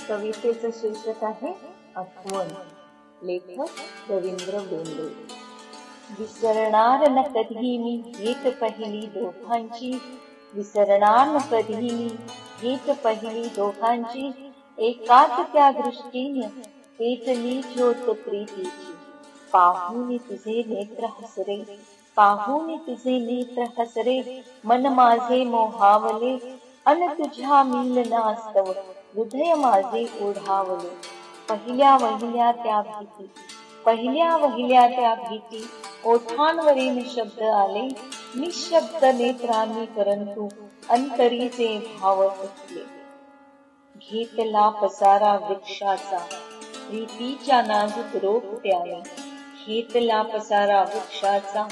कवितेचं शीर्षक आहे आठवण. लेखक रवींद्र बेंद्रे. विसरणार न कधी मी भेट पहिली दोघांची, विसरणार न कधी मी भेट पहिली दोघांची. एकाच त्या दृष्टीने पेटली ज्योत प्रीतीची. पाहून तुझे नेत्र हसरे, पाहून तुझे नेत्र हसरे, मन माझे मोहावले. अन तुझ्या मिलनास्तव हृदय माझे ओढावले. पहिल्या वहिल्या त्या भीती, पहिल्या वहिल्या त्या भीती, ओठांवरील शब्द आले निशब्द नेत्रांनी, परंतु अंतरीचे भाव सुटले. घेतला पसारा वृक्षाचा प्रीतीच्या नाजूक रोपट्याने, घेतला पसारा वृक्षाचा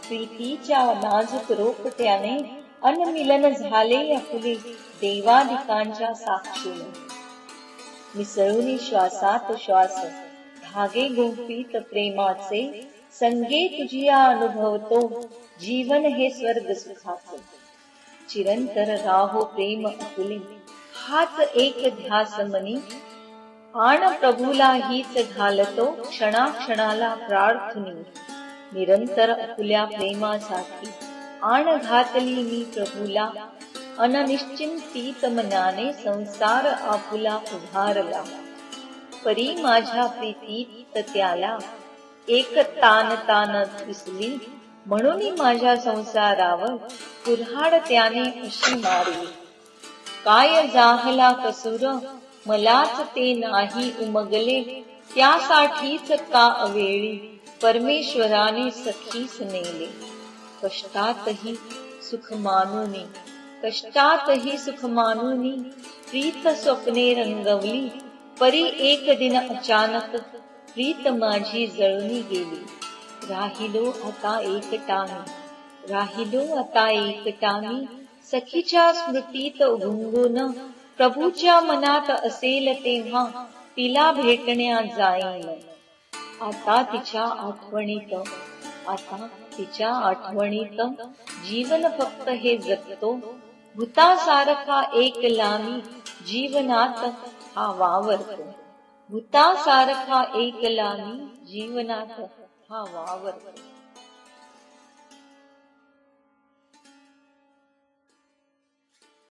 प्रीतीच्या नाजूक रोपट्याने. अनमिलन झाले आपुले देवादिकांच्या साक्षीने. मिसळून श्वासात श्वास धागे गुंफीत प्रेमाचे, संगे तुझिया अनुभवतो जीवन हे स्वर्ग सुखाचे. चिरंतर राहो प्रेम आपुले हाच एक ध्यास मनी, आण प्रभूला हीच घालतो क्षणाक्षणाला प्रार्थनी. निरंतर आपुल्या प्रेमासाठी आण घातली मी प्रभूला, अननिश्चिंतीत मनाने संसार आपुला उभारला. परी माझ्या प्रीतीत त्याला एक तान तान दिसली, म्हणून माझ्या संसारावर कुऱ्हाड त्याने अशी मारली. काय जाहला कसूर मलाच ते नाही उमगले, त्यासाठीच का अवेळी परमेश्वराने सखीस नेले. कष्टातही सुख मानूनी, कष्टातही सुख मानूनी, प्रीत स्वप्ने रंगवली. परी एक दिन अचानक प्रीत माझी जळून गेली. राहिलो आता एकटामी, राहिलो आता एकटामी, सखीच्या स्मृतीत गुंगून. प्रभूच्या मनात असेल तेव्हा तिला भेटण्या जाईन. आता तिच्या आठवणीत, आता तिच्या आठवणीत जीवन फक्त हे जगतो. भूतासारखा एकला मी जीवनात हा वावरतो. भूतासारखा एकला मी जीवनात हा वावरतो.